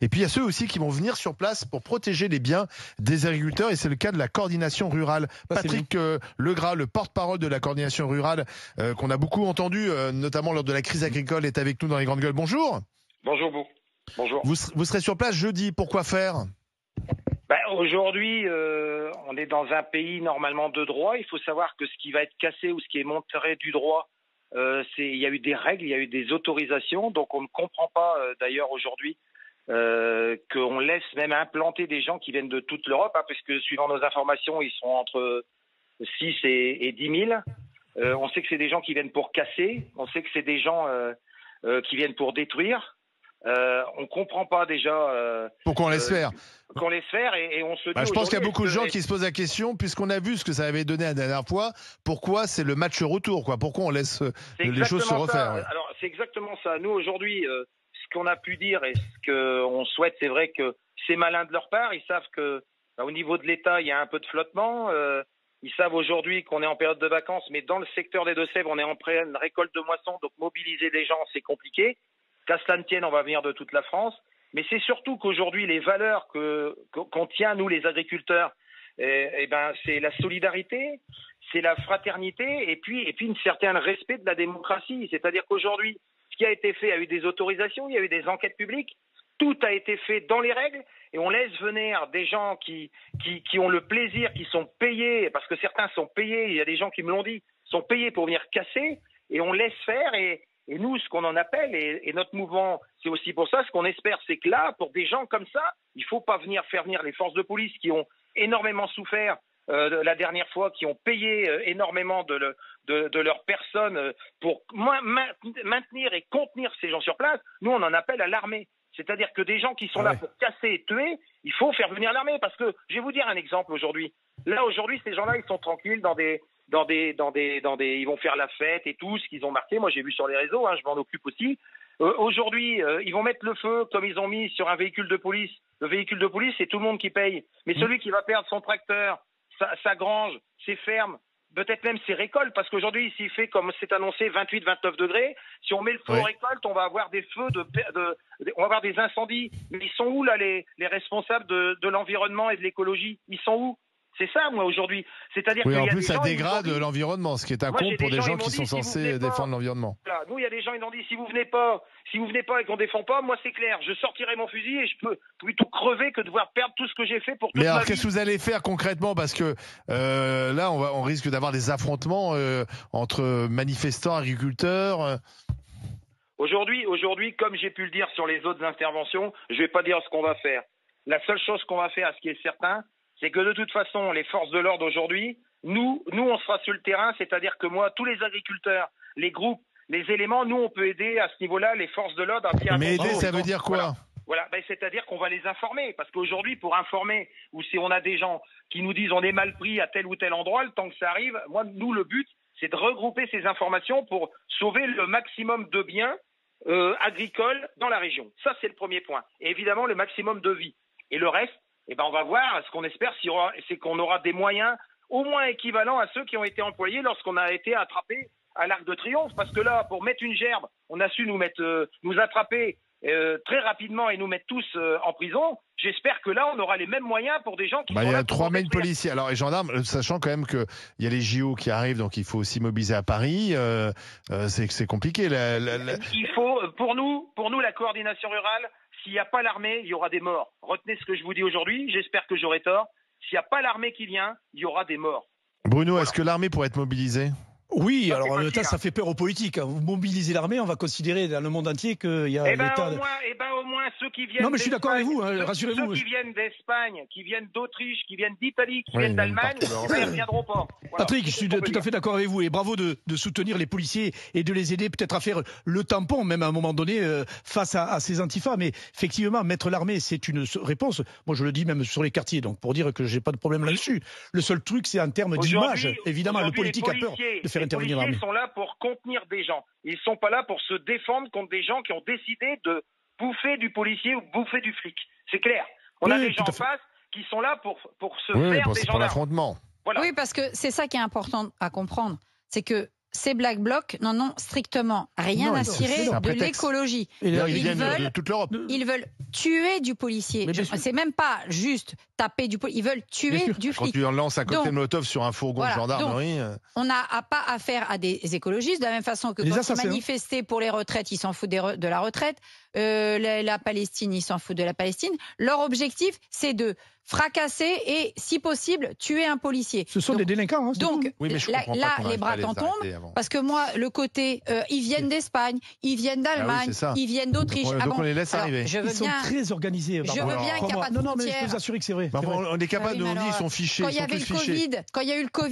Et puis il y a ceux aussi qui vont venir sur place pour protéger les biens des agriculteurs, et c'est le cas de la coordination rurale. Patrick Legras, le porte-parole de la coordination rurale, qu'on a beaucoup entendu, notamment lors de la crise agricole, est avec nous dans les Grandes Gueules. Bonjour. Bonjour vous. Bonjour. Vous serez sur place jeudi, pourquoi faire ? Aujourd'hui, on est dans un pays normalement de droit. Il faut savoir que ce qui va être cassé ou ce qui est montré du droit, il y a eu des règles, il y a eu des autorisations. Donc on ne comprend pas d'ailleurs aujourd'hui qu'on laisse même implanter des gens qui viennent de toute l'Europe, puisque suivant nos informations, ils sont entre 6 et 10 000. On sait que c'est des gens qui viennent pour casser. On sait que c'est des gens qui viennent pour détruire. On comprend pas déjà pourquoi on laisse faire. Qu'on laisse faire et on se dit je pense qu'il y a beaucoup de gens qui se posent la question, puisqu'on a vu ce que ça avait donné la dernière fois, pourquoi c'est le match retour, quoi. Pourquoi on laisse les choses se refaire. Ouais. Alors c'est exactement ça. Nous aujourd'hui, ce qu'on a pu dire et ce qu'on souhaite, c'est vrai que c'est malin de leur part. Ils savent que au niveau de l'État, il y a un peu de flottement. Ils savent aujourd'hui qu'on est en période de vacances, mais dans le secteur des Deux-Sèvres, on est en pleine récolte de moisson, donc mobiliser des gens, c'est compliqué. Qu'à cela ne tienne, on va venir de toute la France. Mais c'est surtout qu'aujourd'hui, les valeurs qu'on tient, nous, les agriculteurs, c'est la solidarité, c'est la fraternité et puis une certaine respect de la démocratie. C'est-à-dire qu'aujourd'hui, ce qui a été fait a eu des autorisations, il y a eu des enquêtes publiques, tout a été fait dans les règles et on laisse venir des gens qui ont le plaisir, qui sont payés, parce que certains sont payés, il y a des gens qui me l'ont dit, sont payés pour venir casser et on laisse faire et nous, ce qu'on en appelle, et notre mouvement, c'est aussi pour ça, ce qu'on espère, c'est que là, pour des gens comme ça, il ne faut pas faire venir les forces de police qui ont énormément souffert la dernière fois, qui ont payé énormément de leur personne pour maintenir et contenir ces gens sur place. Nous, on en appelle à l'armée. C'est-à-dire que des gens qui sont là pour casser et tuer, il faut faire venir l'armée. Parce que, je vais vous dire un exemple aujourd'hui. Là, aujourd'hui, ces gens-là, ils sont tranquilles ils vont faire la fête et tout, ce qu'ils ont marqué. Moi, j'ai vu sur les réseaux, je m'en occupe aussi. Aujourd'hui, ils vont mettre le feu comme ils ont mis sur un véhicule de police. Le véhicule de police, c'est tout le monde qui paye. Mais celui qui va perdre son tracteur, sa grange, ses fermes, peut-être même ses récoltes, parce qu'aujourd'hui, s'il fait, comme c'est annoncé, 28-29 degrés, si on met le feu aux récoltes, on va avoir des feux, on va avoir des incendies. Mais ils sont où, là, les responsables de l'environnement et de l'écologie? Ils sont où? C'est ça, moi, aujourd'hui. C'est-à-dire en plus, ça dégrade l'environnement, ce qui est un comble pour des gens qui sont censés défendre l'environnement. Voilà. Nous, il y a des gens, ils nous ont dit, si vous venez pas et qu'on défend pas, moi, c'est clair, je sortirai mon fusil et je peux plutôt crever que de devoir perdre tout ce que j'ai fait pour toute ma vie. Mais alors, qu'est-ce que vous allez faire concrètement? Parce que là, on risque d'avoir des affrontements entre manifestants, agriculteurs. Aujourd'hui, comme j'ai pu le dire sur les autres interventions, je vais pas dire ce qu'on va faire. La seule chose qu'on va faire, ce qui est certain, c'est que de toute façon, les forces de l'ordre aujourd'hui, nous, on sera sur le terrain, c'est-à-dire que moi, tous les agriculteurs, les groupes, les éléments, nous, on peut aider à ce niveau-là les forces de l'ordre à bien. Mais aider, ça veut dire quoi? Voilà. C'est-à-dire qu'on va les informer, parce qu'aujourd'hui, pour informer, ou si on a des gens qui nous disent on est mal pris à tel ou tel endroit, le temps que ça arrive, nous, le but, c'est de regrouper ces informations pour sauver le maximum de biens agricoles dans la région. Ça, c'est le premier point. Et évidemment, le maximum de vie. Et le reste, on va voir, ce qu'on espère, c'est qu'on aura des moyens au moins équivalents à ceux qui ont été employés lorsqu'on a été attrapé à l'Arc de Triomphe. Parce que là, pour mettre une gerbe, on a su nous attraper très rapidement et nous mettre tous en prison. J'espère que là, on aura les mêmes moyens pour des gens qui sont là. Il y a 3000 policiers. Alors, les gendarmes, sachant quand même qu'il y a les JO qui arrivent, donc il faut aussi mobiliser à Paris. C'est compliqué. Il faut, pour nous, la coordination rurale, s'il n'y a pas l'armée, il y aura des morts. Retenez ce que je vous dis aujourd'hui, j'espère que j'aurai tort. S'il n'y a pas l'armée qui vient, il y aura des morts. Bruno, est-ce que l'armée pourrait être mobilisée ? Oui, alors en même temps, ça fait peur aux politiques. Vous mobilisez l'armée, on va considérer dans le monde entier qu'il y a l'État. Au moins ceux qui viennent. Non, mais je suis d'accord avec vous, rassurez-vous. Ceux qui viennent d'Espagne, qui viennent d'Autriche, qui viennent d'Italie, qui viennent d'Allemagne, ils ne reviendront pas. Voilà. Patrick, je suis tout à fait d'accord avec vous et bravo de soutenir les policiers et de les aider peut-être à faire le tampon, même à un moment donné, face à ces antifas. Mais effectivement, mettre l'armée, c'est une réponse. Moi, je le dis même sur les quartiers, donc pour dire que j'ai pas de problème là-dessus. Le seul truc, c'est en termes d'image. Évidemment, le politique a peur de faire intervenir l'armée. Les policiers sont là pour contenir des gens. Ils ne sont pas là pour se défendre contre des gens qui ont décidé de bouffer du policier ou bouffer du flic. C'est clair. On a des gens en face qui sont là pour se faire des gens pour l'affrontement. Voilà. Oui, parce que c'est ça qui est important à comprendre. C'est que ces Black Blocs n'en ont strictement rien à cirer de l'écologie. Ils viennent de toute l'Europe. Ils veulent tuer du policier. C'est même pas juste taper du policier. Ils veulent tuer du flic. Quand tu lances un cocktail Molotov sur un fourgon de gendarmerie... on n'a pas affaire à des écologistes, de la même façon que quand ils manifestaient pour les retraites, ils s'en foutent de la retraite. La Palestine, ils s'en foutent de la Palestine. Leur objectif, c'est de fracasser et, si possible, tuer un policier. Ce sont des délinquants. Donc, là, les bras t'en tombent, parce que moi, le côté, ils viennent d'Espagne, ils viennent d'Allemagne, ils viennent d'Autriche. Donc on les laisse arriver. Ils sont très organisés. Je veux bien qu'il n'y a pas de frontières. Non, mais je peux vous assurer que c'est vrai. On est capable de nous dire, ils sont fichés, ils sont tous fichés. Quand il y a eu le Covid,